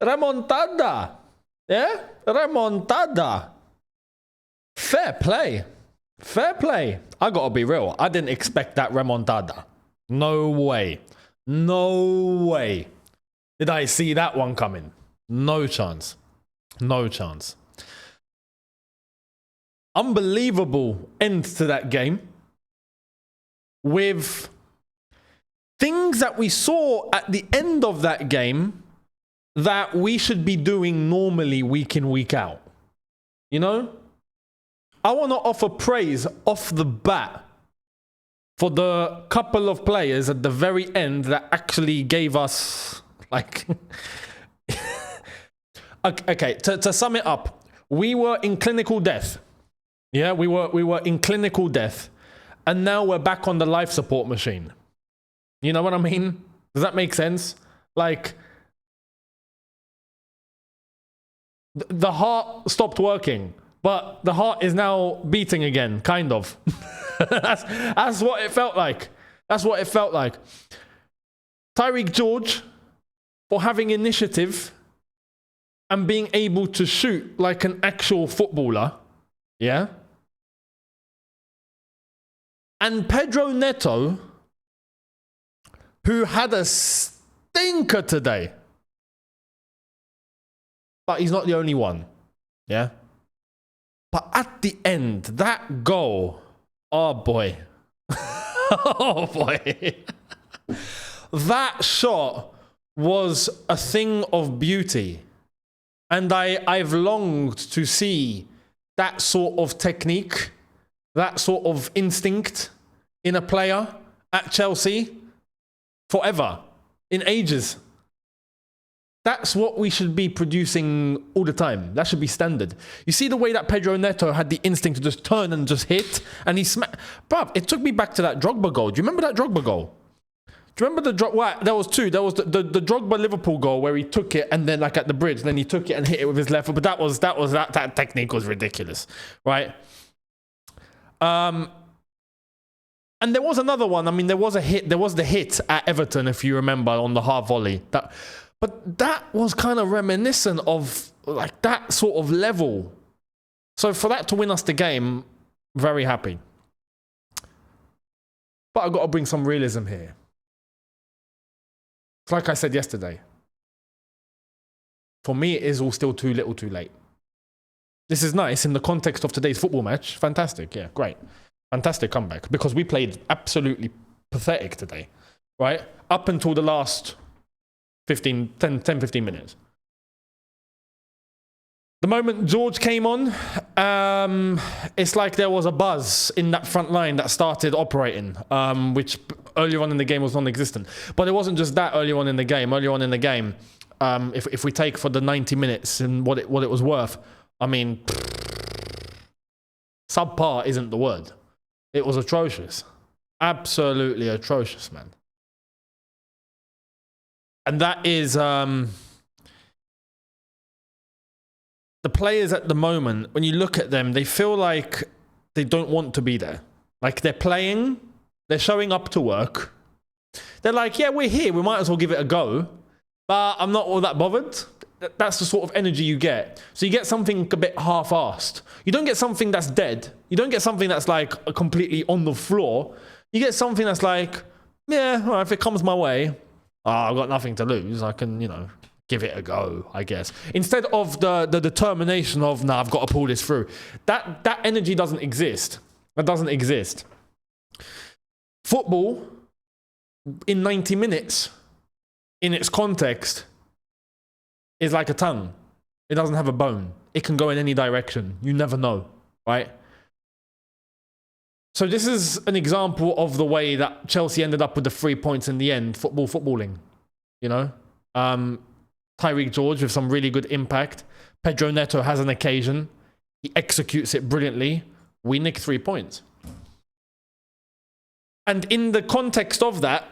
Remontada. Yeah? Remontada. Fair play. Fair play. I gotta be real. I didn't expect that remontada. No way. No way. Did I see that one coming? No chance. No chance. Unbelievable end to that game. With things that we saw at the end of that game that we should be doing normally week in, week out. You know? I want to offer praise off the bat for the couple of players at the very end that actually gave us, like... Okay, to sum it up, we were in clinical death. Yeah, we were in clinical death. And now we're back on the life support machine. You know what I mean? Does that make sense? Like... the heart stopped working, but the heart is now beating again, kind of. That's what it felt like. That's what it felt like. Tyreek George, for having initiative and being able to shoot like an actual footballer, yeah? And Pedro Neto, who had a stinker today. But he's not the only one, yeah? But at the end, that goal, oh boy. Oh boy. That shot was a thing of beauty. And I've longed to see that sort of technique, that sort of instinct in a player at Chelsea forever, in ages. That's what we should be producing all the time. That should be standard. You see the way that Pedro Neto had the instinct to just turn and just hit, and he smacked. Bruv, it took me back to that Drogba goal. Do you remember that Drogba goal? Do you remember the Drogba? Well, there was two. There was the Drogba Liverpool goal where he took it and then like at the bridge, then he took it and hit it with his left foot. But that technique was ridiculous, right? And there was another one. I mean, there was a hit. There was the hit at Everton, if you remember, on the half volley. But that was kind of reminiscent of like that sort of level. So for that to win us the game, very happy. But I've got to bring some realism here. It's like I said yesterday. For me, it is all still too little too late. This is nice in the context of today's football match. Fantastic. Yeah, great. Fantastic comeback. Because we played absolutely pathetic today. Right? Up until the last... 10, 15 minutes. The moment George came on, it's like there was a buzz in that front line that started operating, which earlier on in the game was non-existent. But it wasn't just that earlier on in the game. Earlier on in the game, if we take for the 90 minutes and what it was worth, I mean, subpar isn't the word. It was atrocious. Absolutely atrocious, man. And that is the players at the moment, when you look at them, they feel like they don't want to be there. Like they're playing, they're showing up to work. They're like, yeah, we're here, we might as well give it a go. But I'm not all that bothered. That's the sort of energy you get. So you get something a bit half-assed. You don't get something that's dead. You don't get something that's like completely on the floor. You get something that's like, yeah, well, if it comes my way, I've got nothing to lose. I can, you know, give it a go, I guess. Instead of the determination of, nah, I've got to pull this through. That energy doesn't exist. That doesn't exist. Football, in 90 minutes, in its context, is like a tongue. It doesn't have a bone. It can go in any direction. You never know, right? So this is an example of the way that Chelsea ended up with the 3 points in the end. Footballing, you know? Tyreek George with some really good impact. Pedro Neto has an occasion. He executes it brilliantly. We nick 3 points. And in the context of that,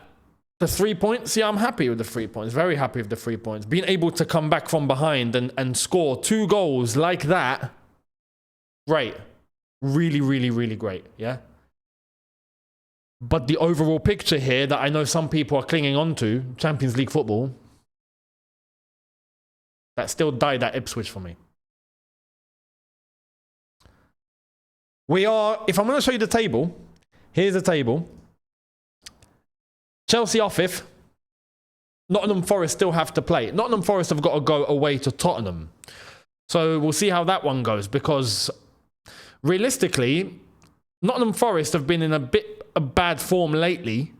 the 3 points, yeah, I'm happy with the 3 points. Very happy with the 3 points. Being able to come back from behind and score 2 goals like that, great. Really, really, really great, yeah? But the overall picture here that I know some people are clinging on to, Champions League football, that still died at Ipswich for me. We are, if I'm going to show you the table, here's the table. Chelsea are 5th. Nottingham Forest still have to play. Nottingham Forest have got to go away to Tottenham. So we'll see how that one goes, because realistically, Nottingham Forest have been in a bit of bad form lately.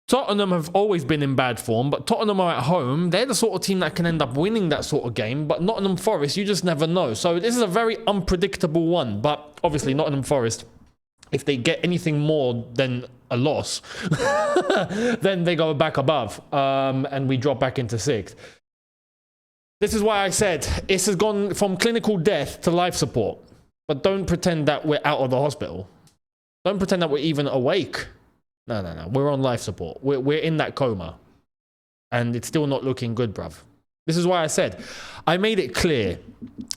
Tottenham have always been in bad form, but Tottenham are at home. They're the sort of team that can end up winning that sort of game, but Nottingham Forest, you just never know. So this is a very unpredictable one, but obviously Nottingham Forest, if they get anything more than a loss, then they go back above, and we drop back into 6th. This is why I said this has gone from clinical death to life support. But don't pretend that we're out of the hospital. Don't pretend that we're even awake. No. We're on life support. We're in that coma. And it's still not looking good, bruv. This is why I said, I made it clear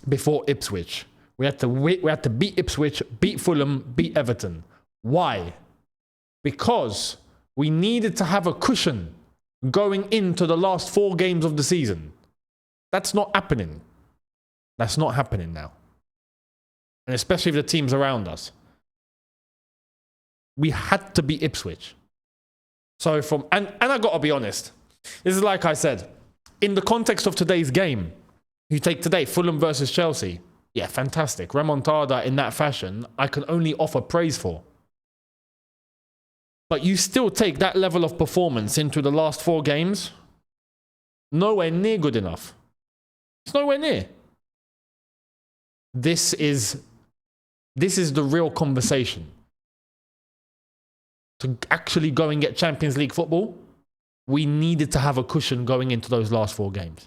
before Ipswich. We had to beat Ipswich, beat Fulham, beat Everton. Why? Because we needed to have a cushion going into the last 4 games of the season. That's not happening. That's not happening now. And especially with the teams around us. We had to beat Ipswich. So and I got to be honest. This is like I said. In the context of today's game, you take today, Fulham versus Chelsea. Yeah, fantastic. Remontada in that fashion, I can only offer praise for. But you still take that level of performance into the last 4 games, nowhere near good enough. It's nowhere near. This is the real conversation. To actually go and get Champions League football, we needed to have a cushion going into those last 4 games.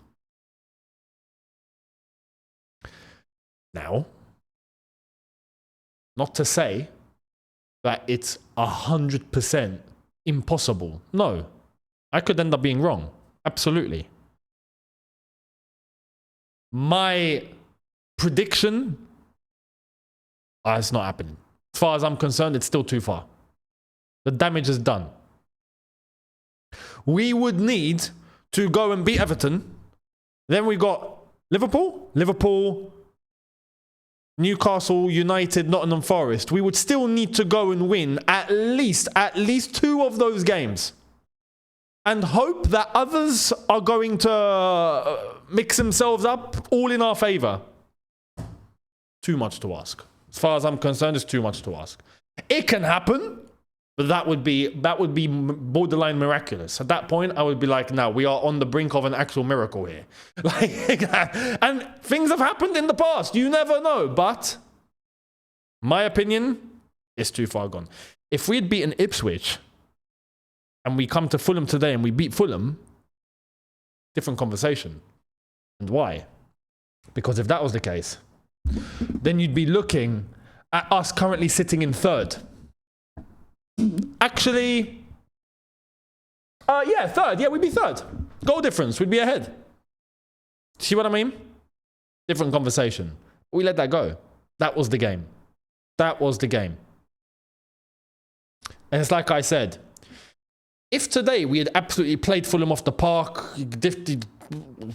Now, not to say that it's 100% impossible. No, I could end up being wrong. Absolutely. My prediction, it's not happening. As far as I'm concerned, it's still too far. The damage is done. We would need to go and beat Everton. Then we got Liverpool, Newcastle, United, Nottingham Forest. We would still need to go and win at least 2 of those games. And hope that others are going to mix themselves up all in our favour. Too much to ask. As far as I'm concerned, it's too much to ask. It can happen, but that would be borderline miraculous. At that point, I would be like, no, we are on the brink of an actual miracle here. And things have happened in the past. You never know. But my opinion is too far gone. If we had beaten Ipswich, and we come to Fulham today and we beat Fulham, different conversation. And why? Because if that was the case, then you'd be looking at us currently sitting in 3rd. Actually, 3rd. Yeah, we'd be 3rd. Goal difference, we'd be ahead. See what I mean? Different conversation. We let that go. That was the game. That was the game. And it's like I said, if today we had absolutely played Fulham off the park,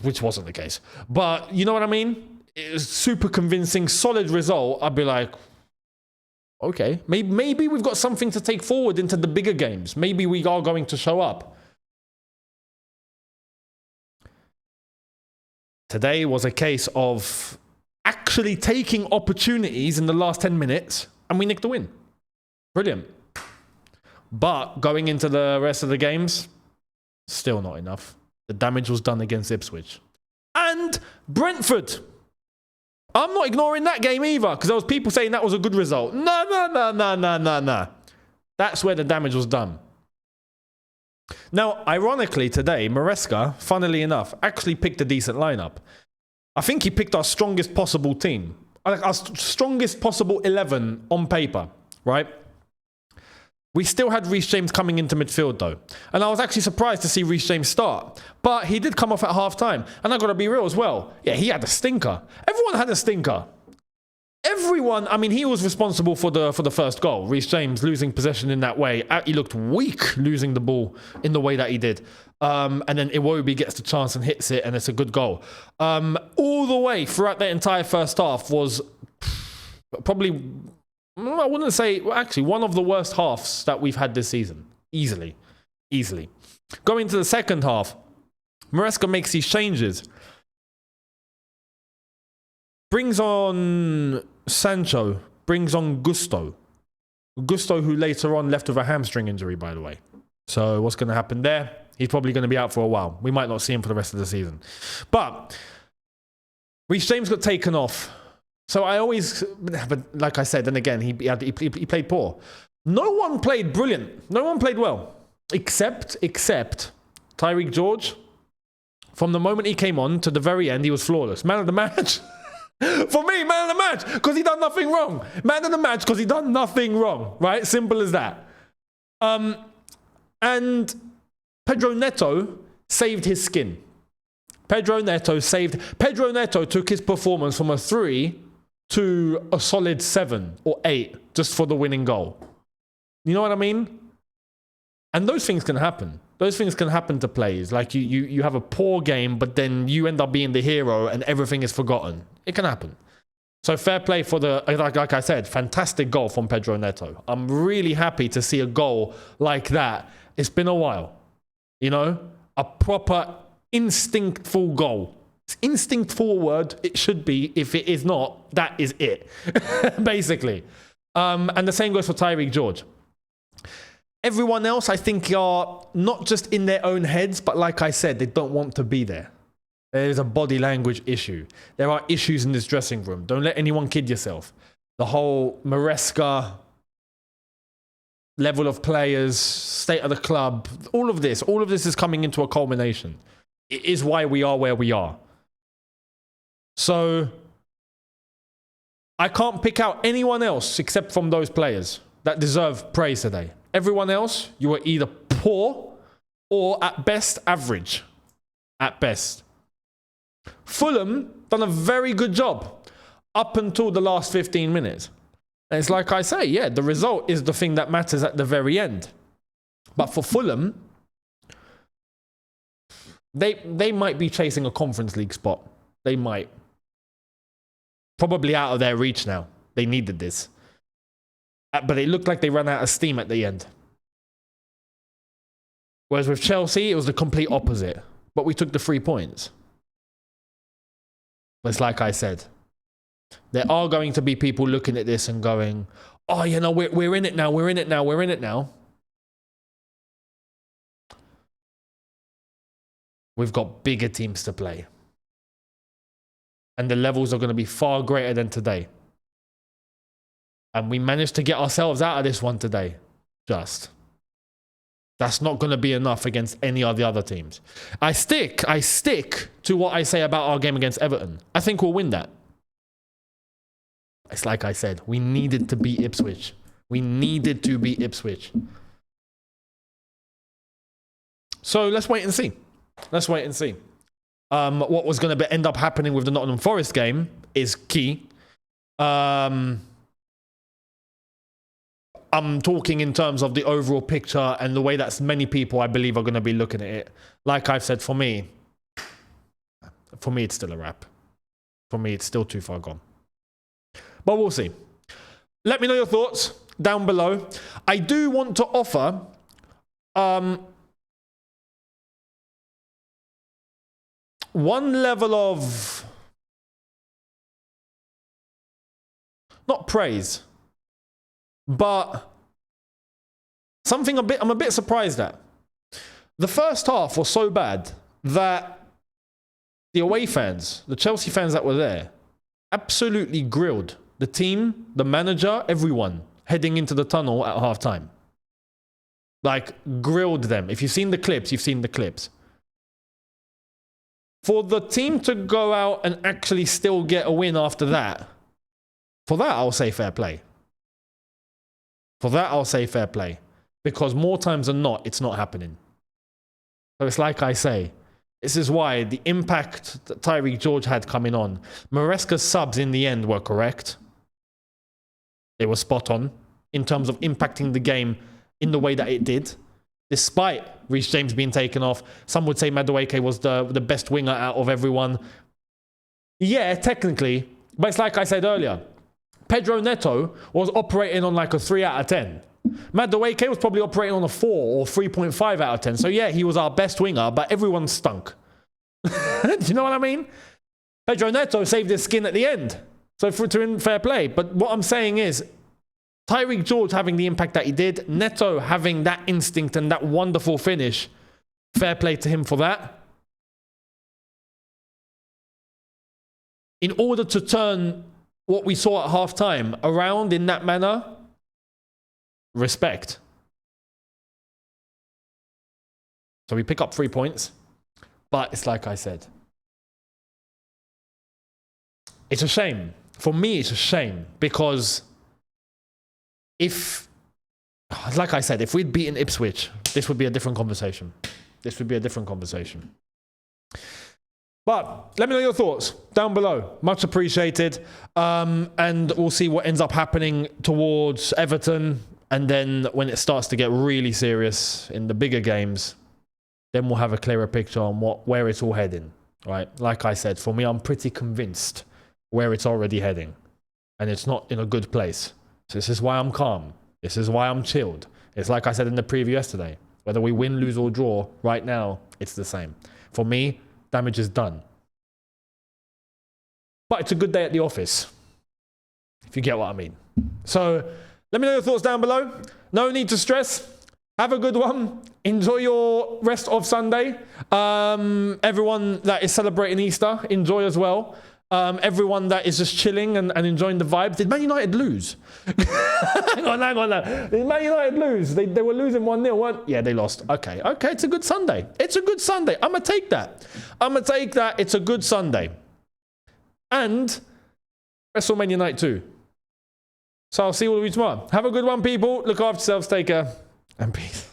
which wasn't the case, but you know what I mean? It was super convincing, solid result. I'd be like, okay, maybe we've got something to take forward into the bigger games. Maybe we are going to show up. Today was a case of actually taking opportunities in the last 10 minutes, and we nicked the win. Brilliant. But going into the rest of the games, still not enough. The damage was done against Ipswich. And Brentford. I'm not ignoring that game either, because there was people saying that was a good result. No. That's where the damage was done. Now, ironically, today, Maresca, funnily enough, actually picked a decent lineup. I think he picked our strongest possible team. Our strongest possible 11 on paper, right? We still had Reece James coming into midfield, though. And I was actually surprised to see Reece James start. But he did come off at half-time. And I got to be real as well. Yeah, he had a stinker. Everyone had a stinker. Everyone, I mean, he was responsible for the first goal. Reece James losing possession in that way. He looked weak losing the ball in the way that he did. And then Iwobi gets the chance and hits it, and it's a good goal. All the way throughout the entire first half was probably, I wouldn't say, well, actually, one of the worst halves that we've had this season. Easily. Going to the second half, Maresca makes these changes. Brings on Sancho. Brings on Gusto. Gusto, who later on left with a hamstring injury, by the way. So what's going to happen there? He's probably going to be out for a while. We might not see him for the rest of the season. But Reece James got taken off. So I always, but like I said, and again, he played poor. No one played brilliant. No one played well. Except Tyreek George. From the moment he came on to the very end, he was flawless. Man of the match. For me, man of the match, because he done nothing wrong. Man of the match, because he done nothing wrong. Right? Simple as that. And Pedro Neto saved his skin. Pedro Neto took his performance from a 3 to a solid 7 or 8 just for the winning goal. You know what I mean? And those things can happen. Those things can happen to players. Like you have a poor game, but then you end up being the hero and everything is forgotten. It can happen. So fair play for the, like I said, fantastic goal from Pedro Neto. I'm really happy to see a goal like that. It's been a while. You know? A proper instinctful goal. It's instinctful word. It should be. If it is not, that is it. Basically. And the same goes for Tyreek George. Everyone else, I think, are not just in their own heads, but like I said, they don't want to be there. There's a body language issue. There are issues in this dressing room. Don't let anyone kid yourself. The whole Maresca level of players, state of the club, all of this is coming into a culmination. It is why we are where we are. So I can't pick out anyone else except from those players that deserve praise today. Everyone else, you were either poor or at best average. At best. Fulham done a very good job up until the last 15 minutes. And it's like I say, yeah, the result is the thing that matters at the very end. But for Fulham, they might be chasing a Conference League spot. They might. Probably out of their reach now. They needed this. But it looked like they ran out of steam at the end. Whereas with Chelsea, it was the complete opposite. But we took the 3 points. But it's like I said. There are going to be people looking at this and going, oh, you know, we're in it now, we're in it now, we're in it now. We've got bigger teams to play. And the levels are going to be far greater than today. And we managed to get ourselves out of this one today. Just. That's not going to be enough against any of the other teams. I stick to what I say about our game against Everton. I think we'll win that. It's like I said, we needed to beat Ipswich. We needed to beat Ipswich. So let's wait and see. Let's wait and see. What was going to end up happening with the Nottingham Forest game is key. I'm talking in terms of the overall picture and the way that many people, I believe, are going to be looking at it. Like I've said, for me, it's still a wrap. For me, it's still too far gone. But we'll see. Let me know your thoughts down below. I do want to offer one level of, not praise, but something I'm a bit surprised at. The first half was so bad that the away fans, the Chelsea fans that were there, absolutely grilled the team, the manager, everyone heading into the tunnel at halftime. Like, grilled them. If you've seen the clips, you've seen the clips. For the team to go out and actually still get a win after that, for that I'll say fair play. For that I'll say fair play. Because more times than not, it's not happening. So it's like I say, this is why the impact that Tyreek George had coming on, Maresca's subs in the end were correct. They were spot on in terms of impacting the game in the way that it did. despite Reece James being taken off. Some would say Madueke was the best winger out of everyone. Yeah, technically. But it's like I said earlier. Pedro Neto was operating on like a 3 out of 10. Madueke was probably operating on a 4 or 3.5 out of 10. So yeah, he was our best winger, but everyone stunk. Do you know what I mean? Pedro Neto saved his skin at the end. So to him, fair play. But what I'm saying is, Tyreek George having the impact that he did, Neto having that instinct and that wonderful finish, fair play to him for that. In order to turn what we saw at halftime around in that manner, respect. So we pick up 3 points, but it's like I said. It's a shame. For me, it's a shame because like I said, if we'd beaten Ipswich, this would be a different conversation. This would be a different conversation. But let me know your thoughts down below. Much appreciated. And we'll see what ends up happening towards Everton. And then when it starts to get really serious in the bigger games, then we'll have a clearer picture on where it's all heading. Right? Like I said, for me, I'm pretty convinced where it's already heading. And it's not in a good place. So this is why I'm calm. This is why I'm chilled. It's like I said in the preview yesterday. Whether we win, lose, or draw, right now, it's the same. For me, damage is done. But it's a good day at the office, if you get what I mean. So let me know your thoughts down below. No need to stress. Have a good one. Enjoy your rest of Sunday. Everyone that is celebrating Easter, enjoy as well. Everyone that is just chilling and enjoying the vibes. Did Man United lose? hang on. Did Man United lose? They were losing 1-0, weren't? Yeah, they lost. Okay, it's a good Sunday. It's a good Sunday. I'm going to take that. It's a good Sunday. And WrestleMania night too. So I'll see all of you tomorrow. Have a good one, people. Look after yourselves. Take care. And peace.